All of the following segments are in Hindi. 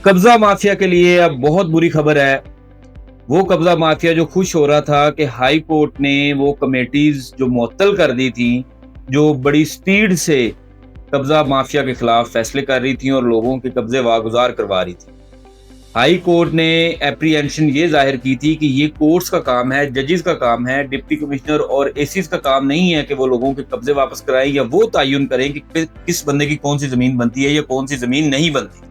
कब्जा माफिया के लिए अब बहुत बुरी खबर है। वो कब्जा माफिया जो खुश हो रहा था कि हाई कोर्ट ने वो कमेटीज जो मुअत्तल कर दी थी, जो बड़ी स्पीड से कब्जा माफिया के खिलाफ फैसले कर रही थी और लोगों के कब्जे वागुजार करवा रही थी। हाई कोर्ट ने एप्रीहेंशन ये जाहिर की थी कि ये कोर्ट्स का काम है, जजेस का काम है, डिप्टी कमिश्नर और एसीज का काम नहीं है कि वो लोगों के कब्जे वापस कराएं या वो तयन करें कि किस बंदे की कौन सी जमीन बनती है या कौन सी जमीन नहीं बनती।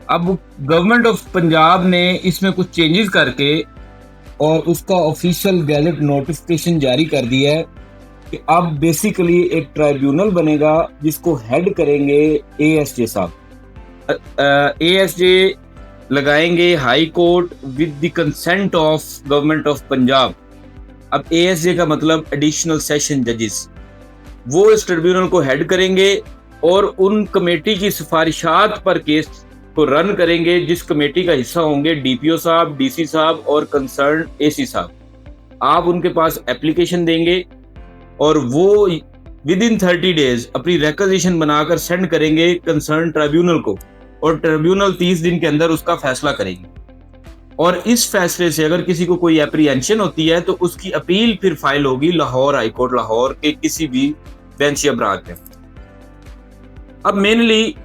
अब गवर्नमेंट ऑफ पंजाब ने इसमें कुछ चेंजेस करके और उसका ऑफिशियल गैजेट नोटिफिकेशन जारी कर दिया है कि अब बेसिकली एक ट्राइब्यूनल बनेगा जिसको हेड करेंगे एएसजे साहब। एएसजे लगाएंगे high court with the consent of government of Punjab. अब एएसजे का मतलब एडिशनल सेशन जजेस, वो इस ट्रिब्यूनल को हेड करेंगे और उन कमेटी की सिफारिशात पर केस को रन करेंगे जिस कमेटी का हिस्सा होंगे डीपीओ साहब, डीसी साहब और कंसर्न एसी साहब। आप उनके पास एप्लीकेशन देंगे और वो विद इन 30 डेज अपनी रिक्वेजिशन बनाकर सेंड करेंगे कंसर्न ट्रिब्यूनल को और ट्रिब्यूनल 30 दिन के अंदर उसका फैसला करेगी। और इस फैसले से अगर किसी को कोई एप्रीहेंशन होती है तो उसकी अपील फिर फाइल होगी लाहौर हाई कोर्ट लाहौर के किसी भी बेंच या ब्रांच में। अब मेनली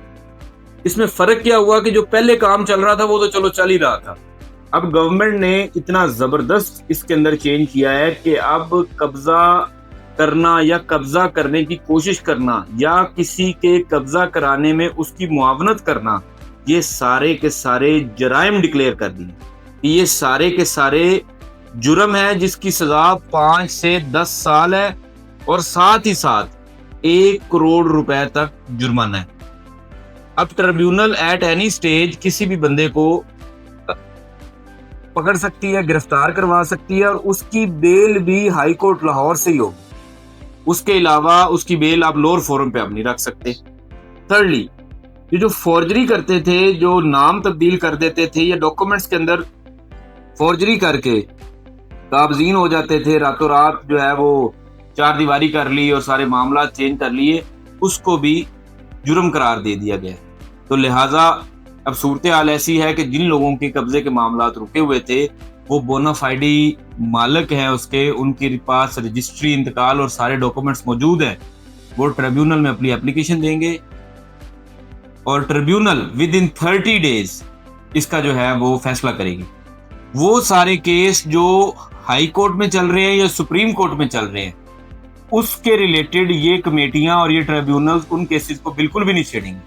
इसमें फर्क क्या हुआ कि जो पहले काम चल रहा था वो तो चलो चल ही रहा था। अब गवर्नमेंट ने इतना जबरदस्त इसके अंदर चेंज किया है कि अब कब्जा करना या कब्जा करने की कोशिश करना या किसी के कब्जा कराने में उसकी मुआवनत करना, ये सारे के सारे जराइम डिक्लेयर कर दिए। ये सारे के सारे जुर्म है जिसकी सजा 5 से 10 साल है और साथ ही साथ 1 करोड़ रुपए तक जुर्माना है। अब ट्रिब्यूनल एट एनी स्टेज किसी भी बंदे को पकड़ सकती है, गिरफ्तार करवा सकती है और उसकी बेल भी हाई कोर्ट लाहौर से ही होगी। उसके अलावा उसकी बेल आप लोअर फोरम पे आप नहीं रख सकते। थर्डली, ये जो फॉर्जरी करते थे, जो नाम तब्दील कर देते थे या डॉक्यूमेंट्स के अंदर फॉर्जरी करके काबजीन हो जाते थे, रातों रात जो है वो 4 दीवारी कर ली और सारे मामला चेंज कर लिए, उसको भी जुर्म करार दे दिया गया। तो लिहाजा अब सूरत हाल ऐसी है कि जिन लोगों के कब्जे के मामला रुके हुए थे वो बोनाफाइडी मालिक हैं उसके, उनके पास रजिस्ट्री, इंतकाल और सारे डॉक्यूमेंट्स मौजूद हैं, वो ट्रिब्यूनल में अपनी एप्लीकेशन देंगे और ट्रिब्यूनल विद इन 30 डेज इसका जो है वो फैसला करेगी। वो सारे केस जो हाई कोर्ट में चल रहे हैं या सुप्रीम कोर्ट में चल रहे हैं उसके रिलेटेड ये कमेटियां और ये ट्रिब्यूनल्स उन केसेस को बिल्कुल भी नहीं छेड़ेंगे।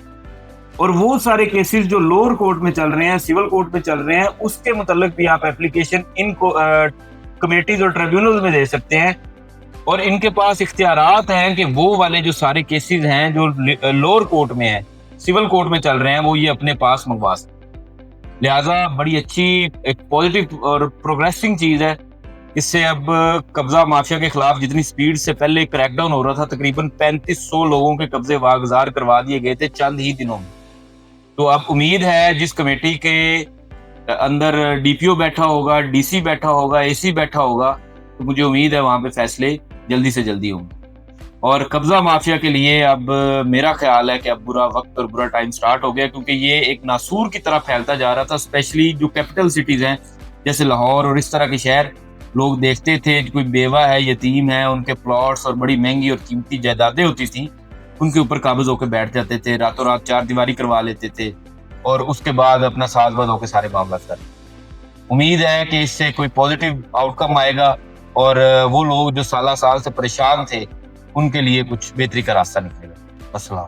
और वो सारे केसेस जो लोअर कोर्ट में चल रहे हैं, सिविल कोर्ट में चल रहे हैं, उसके मुताल्लिक भी आप एप्लीकेशन इन कमेटीज और ट्रिब्यूनल्स में दे सकते हैं और इनके पास इख्तियारात हैं कि वो वाले जो सारे केसेस हैं जो लोअर कोर्ट में है, सिविल कोर्ट में चल रहे हैं, वो ये अपने पास मंगवा सकते हैं। लिहाजा बड़ी अच्छी एक पॉजिटिव और प्रोग्रेसिंग चीज है। इससे अब कब्जा माफिया के खिलाफ जितनी स्पीड से पहले क्रैकडाउन हो रहा था, तकरीबन 3500 लोगों के कब्जे वागुजार करवा दिए गए थे चंद ही दिनों में। तो अब उम्मीद है जिस कमेटी के अंदर डीपीओ बैठा होगा, डीसी बैठा होगा, एसी बैठा होगा, तो मुझे उम्मीद है वहां पे फैसले जल्दी से जल्दी होंगे। और कब्जा माफिया के लिए अब मेरा ख्याल है कि अब बुरा वक्त और बुरा टाइम स्टार्ट हो गया, क्योंकि ये एक नासूर की तरह फैलता जा रहा था। स्पेशली जो कैपिटल सिटीज हैं जैसे लाहौर और इस तरह के शहर, लोग देखते थे कोई बेवा है, यतीम है, उनके प्लॉट्स और बड़ी महंगी और कीमती जायदादें होती थी, उनके ऊपर काबिज होकर बैठ जाते थे, रातों रात 4 दीवारी करवा लेते थे और उसके बाद अपना साजबाज होकर सारे मामला कर। उम्मीद है कि इससे कोई पॉजिटिव आउटकम आएगा और वो लोग जो साल से परेशान थे उनके लिए कुछ बेहतरी का रास्ता निकलेगा। अस्सलाम।